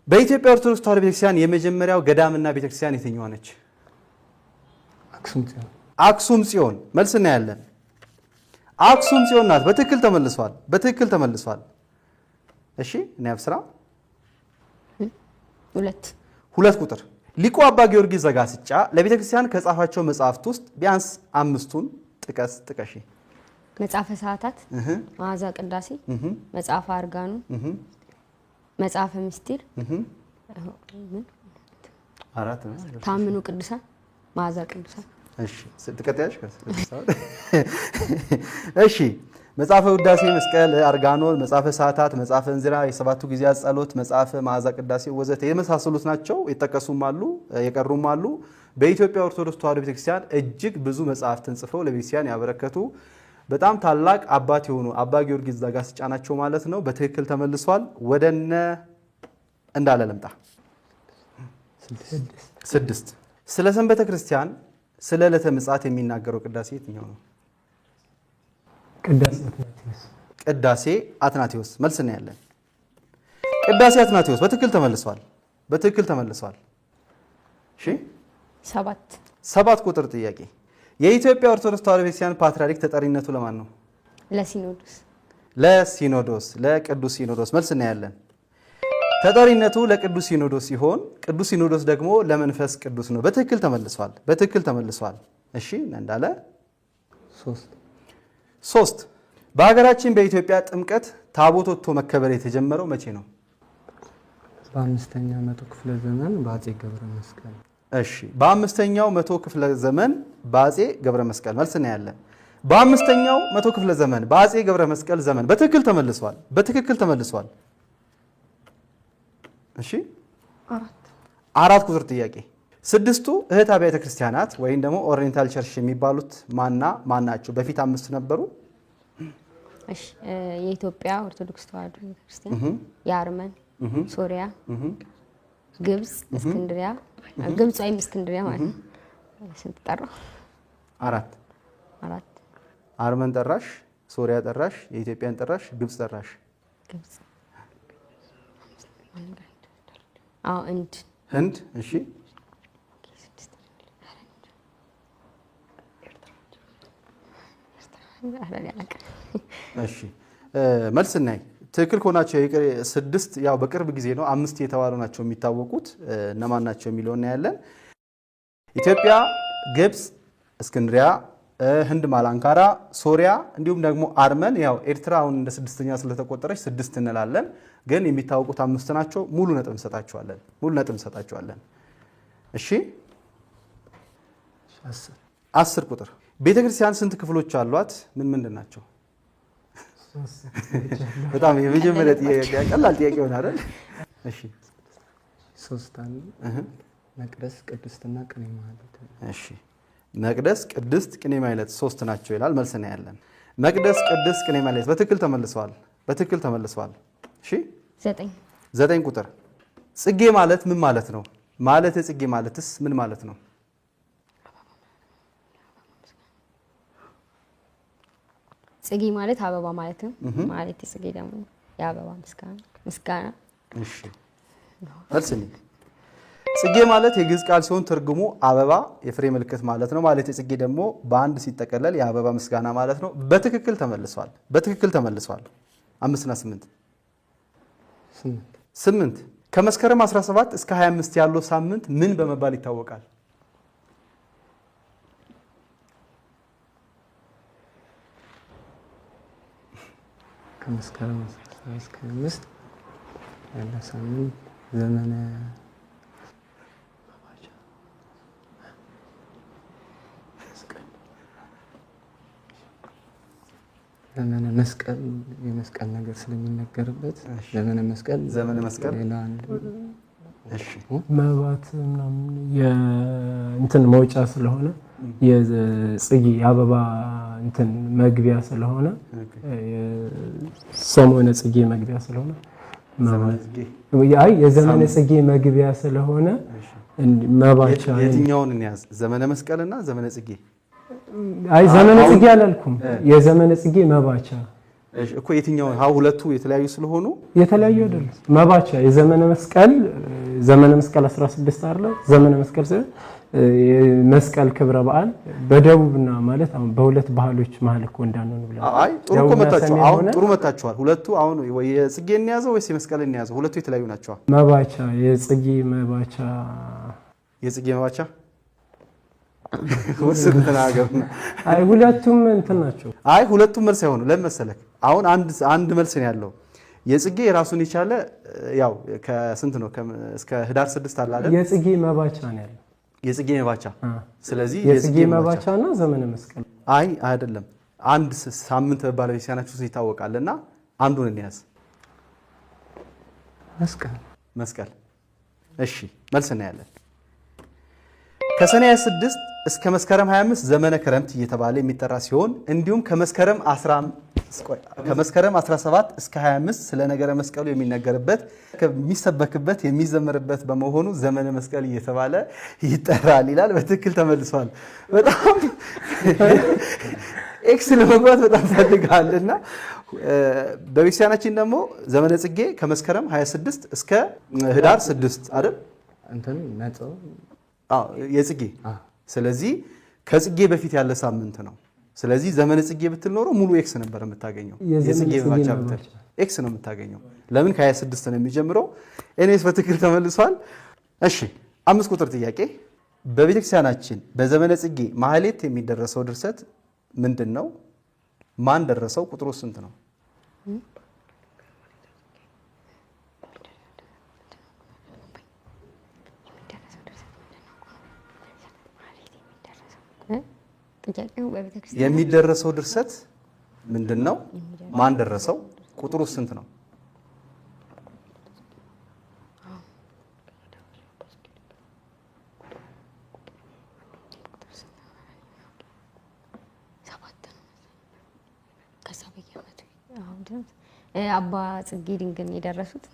በኢትዮጵያ ኦርቶዶክስ ተዋሕዶ ቤተክርስቲያን የመጀመሪያው ገዳምና ቤተክርስቲያን የትኛዋ ነች? አክሱም ጽዮን። መልስ እናያለን። አክሱም ጽዮን ናት። በትክክል ተመልሷል። እሺ እኔ አብስራ ሁለት ቁጥር ሊቁ አባ ጊዮርጊስ ዘጋስጫ ለቤተክርስቲያን ከጻፋቸው መጽሐፍት ውስጥ ቢያንስ 5ቱን ጥቀሺ። መጽሐፈ ሰዓታት፣ መዓዛ ቅዳሴ፣ መጽሐፈ አርጋኑ፣ መጽሐፈ ምስጢር፣ ታምኑ ቅዱሳን፣ መዓዛ ቅዱሳን። እሺ ስትቀጥያለሽ እሺ መጽሐፈ ውዳሴ መስቀል፣ አርጋኖን፣ መጽሐፈ ሰዓታት፣ መጽሐፈ እንዝራ፣ የሰባቱ ጊዜያት ጸሎት፣ መጽሐፈ መዓዛ ቅዳሴ ወዘተ የመሳሰሉት ናቸው። የተጠቀሱም አሉ የቀሩም አሉ። በኢትዮጵያ ኦርቶዶክስ ተዋሕዶ ቤተክርስቲያን እጅግ ብዙ መጽሐፍትን ጽፈው ለቤተክርስቲያን ያበረከቱ በጣም ታላቅ አባት የሆኑ አባ ጊዮርጊስ ዘጋስጫ ናቸው ማለት ነው። በትክክል ተመልሷል። ወደነ እንዳለ ልምጣ። 6 ስለ ሰንበተ ክርስቲያን ስለ ዕለተ ምጽአት የሚናገረው ቅዳሴ የትኛው ነው? ቅዳሴ አትናቴዎስ። መልስ ነው ያለን። ቅዳሴ አትናቴዎስ በትክክል ተመልሷል። እሺ 7 ቁጥር ጥያቄ የኢትዮጵያ ኦርቶዶክስ ተዋሕዶ ቤተክርስቲያን ፓትርያርክ ተጠሪነቱ ለማን ነው? ለሲኖዶስ ለቅዱስ ሲኖዶስ። መልስ ነው ያለን። ተጠሪነቱ ለቅዱስ ሲኖዶስ ሲሆን ቅዱስ ሲኖዶስ ደግሞ ለመንፈስ ቅዱስ ነው። በትክክል ተመልሷል። እሺ እንዳለ 3 በሀገራችን በኢትዮጵያ ጥምቀት ታቦት ወጥቶ መከበር የተጀመረው መቼ ነው? በ5ኛው መቶ ክፍለ ዘመን በአፄ ገብረ መስቀል። እሺ በ5ኛው መቶ ክፍለ ዘመን በአፄ ገብረ መስቀል። መልስ ነው ያለን። በ5ኛው መቶ ክፍለ ዘመን በአፄ ገብረ መስቀል ዘመን። በትክክል ተመልሷል። እሺ 4 ቁጥር ጥያቄ 6ቱ እህት አብያተ ክርስቲያናት ወይም ደግሞ ኦሪየንታል ቸርች የሚባሉት ማን ናቸው? በፊት 5 ነበሩ። እሺ የኢትዮጵያ ኦርቶዶክስ ተዋሕዶ ቤተክርስቲያን፣ የአርመን፣ ሶሪያ፣ ግብጽ፣ እስክንድሪያ። ግብጽ ወይም እስክንድሪያ ማለት ነው። ስንት ጠራው? 4 አርመን ጠራሽ፣ ሶሪያ ጠራሽ፣ የኢትዮጵያን ጠራሽ፣ ግብጽ ጠራሽ። ህንድ። እሺ እሺ መልስ እናይ። ትክክል ከሆናቸው 6 ያው በቅርብ ጊዜ ነው 5 የተባሉ ናቸው የሚታወቁት እነማን ናቸው የሚለው እናያለን። ኢትዮጵያ፣ ግብጽ፣ እስክንድሪያ፣ ህንድ ማላንካራ፣ ሶሪያ እንዲሁም ደግሞ አርመን። ያው ኤርትራ አሁን እንደ 6ኛ ስለተቆጠረች 6 እንላለን፣ ግን የሚታወቁት 5 ናቸው። ሙሉ ነጥብ እንሰጣቸዋለን። እሺ 10 ቁጥር ቤተክርስቲያን ስንት ክፍሎች አሏት? ምንድን ናቸው? በጣም የመጀመሪያ ጥያቄ ቀላል ጥያቄ ሆነ አይደል? እሺ 3 አሉ። መቅደስ፣ ቅድስትና ቅኔ ማህሌት። እሺ መቅደስ፣ ቅድስት፣ ቅኔ ማህሌት 3 ናቸው ይላል። መልስ ነው ያለን። መቅደስ፣ ቅድስት፣ ቅኔ ማህሌት በትክክል ተመልሰዋል። እሺ 9 ቁጥር ጽጌ ማለት ምን ማለት ነው? ማለት ጽጌ ማለትስ ምን ማለት ነው? ጽጌ ማለት አበባ ማለት ነው። ማለት ጽጌ ደግሞ የአበባ ምስጋና። እሺ መልስ ነው። ጽጌ ማለት የግዕዝ ቃል ሲሆን ትርጉሙ አበባ የፍሬ ምልክት ማለት ነው። ማለት ጽጌ ደግሞ በአንድ ሲጠቀለል የአበባ ምስጋና ማለት ነው። በትክክል ተመልሷል። 5 እና 8 ከመስከረም 17 እስከ 25 ያለው ሳምንት ምን በመባል ይታወቃል? ከመስከረም 17 እስከ 25 ያለው ሳምንት ዘመነ መስቀል የመስቀል ነገር ስለሚነገርበት ዘመነ መስቀል እሺ መባት ምናምን የእንትን መውጫ ስለሆነ የጽጌ የአበባ እንትን መግቢያ ስለሆነ ሰሞነ ጽጌ መግቢያ ስለሆነ የዘመነ ጽጌ መግቢያ ስለሆነ መባቻ የትኛውን እንያዝ? ዘመነ መስቀልና ዘመነ ጽጌ? ዘመነ ጽጌ አላልኩም። የዘመነ ጽጌ መባቻ እኮ የትኛው ሀው ሁለቱ የተለያዩ ስለሆኑ የተለያዩ አይደለም። መባቻ የዘመነ መስቀል 16 አይደለ? ዘመነ መስቀል መስቀል ክብረ በዓል በደቡብና ማለት አሁን በሁለት ባህሎች መሀል እኮ እንዳንሆን ብለን አይ ጥሩ እኮ መታችሁ። አሁን ጥሩ መታችኋል። ሁለቱ አሁን ወይ የጽጌ እንያዘው ወይስ የመስቀል እንያዘው? ሁለቱ የተለያዩ ናቸው። መባቻ የጽጌ መባቻ ወስን ተናገር። አይ ሁለቱም እንትን ናቸው። አይ ሁለቱም መልስ አይሆኑ። ለምን መሰለክ? አሁን አንድ መልስ ነው ያለው። የጽጌ ራሱን የቻለ ያው ከስንት ነው እስከ ህዳር 6 አለ አይደል? የጽጌ መባቻ ነው ያለው። የጽጌ መባቻ። ስለዚህ የጽጌ መባቻና ዘመነ መስቀል አይ አይደለም። አንድ ሳምንት ባለቤሲያናችሁ ይታወቃልና አንዱን እንያዝ። መስቀል። እሺ መልስ እናያለን። ከሰኔ 26 እስከ መስከረም 25 ዘመነ ክረምት እየተባለ የሚጠራ ሲሆን እንዲሁም ከመስከረም 17 እስከ 25 ስለ ነገረ መስቀሉ የሚነገርበት የሚሰበክበት የሚዘመርበት በመሆኑ ዘመነ መስቀል እየተባለ ይጠራል ይላል። በትክክል ተመልሷል። በጣም ኤክስ ለመግባት በጣም ፈልጋልና በቤተክርስቲያናችን ደግሞ ዘመነ ጽጌ ከመስከረም 26 እስከ ህዳር 6 አይደል? እንትን ነጥብ የጽጌ ስለዚህ ከጽጌ በፊት ያለ ሳምንት ነው። ስለዚህ ዘመነ ጽጌ ብትል ኖሮ ሙሉ ኤክስ ነበር የምታገኘው። የጽጌ መባቻ ብትል ኤክስ ነው የምታገኘው። ለምን ከ26 ነው የሚጀምረው። እኔስ በትክክል ተመልሷል። እሺ 5 ቁጥር ጥያቄ። በቤተክርስቲያናችን በዘመነ ጽጌ ማህሌት የሚደረሰው ድርሰት ምንድን ነው? ማን ደረሰው? ቁጥሩ ስንት ነው? የሚደረሰው ድርሰት ምንድን ነው? ማን ደረሰው? ቁጥሩ ስንት ነው? አባ ጽጌ ድንግል የደረሱት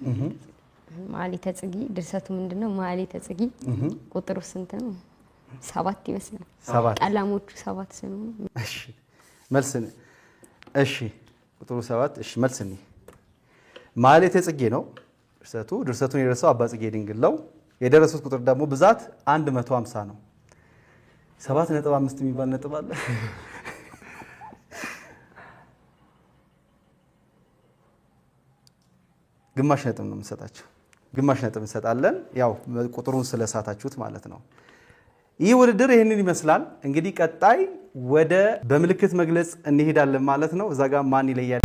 ማህሌተ ጽጌ። ድርሰቱ ምንድነው? ማህሌተ ጽጌ። ቁጥሩ ስንት ነው? 7 ይመስላል። ቀለሞቹ 7 ስለሆኑ። እሺ መልስ። እሺ ቁጥሩ 7። እሺ መልስ። ማህሌተ ጽጌ ነው ድርሰቱ። ድርሰቱን የደረሰው አባ ጽጌ ድንግል ነው። የደረሱት ቁጥር ደግሞ ብዛት 150 ነው። 7.5 የሚባል ነጥብ አለ። ግማሽ ነጥብ ነው የምንሰጣቸው። ግማሽ ነጥብ እንሰጣለን። ያው ቁጥሩን ስለሳታችሁት ማለት ነው። ይህ ውድድር ይህንን ይመስላል። እንግዲህ ቀጣይ ወደ በምልክት መግለጽ እንሄዳለን ማለት ነው። እዛ ጋር ማን ይለያል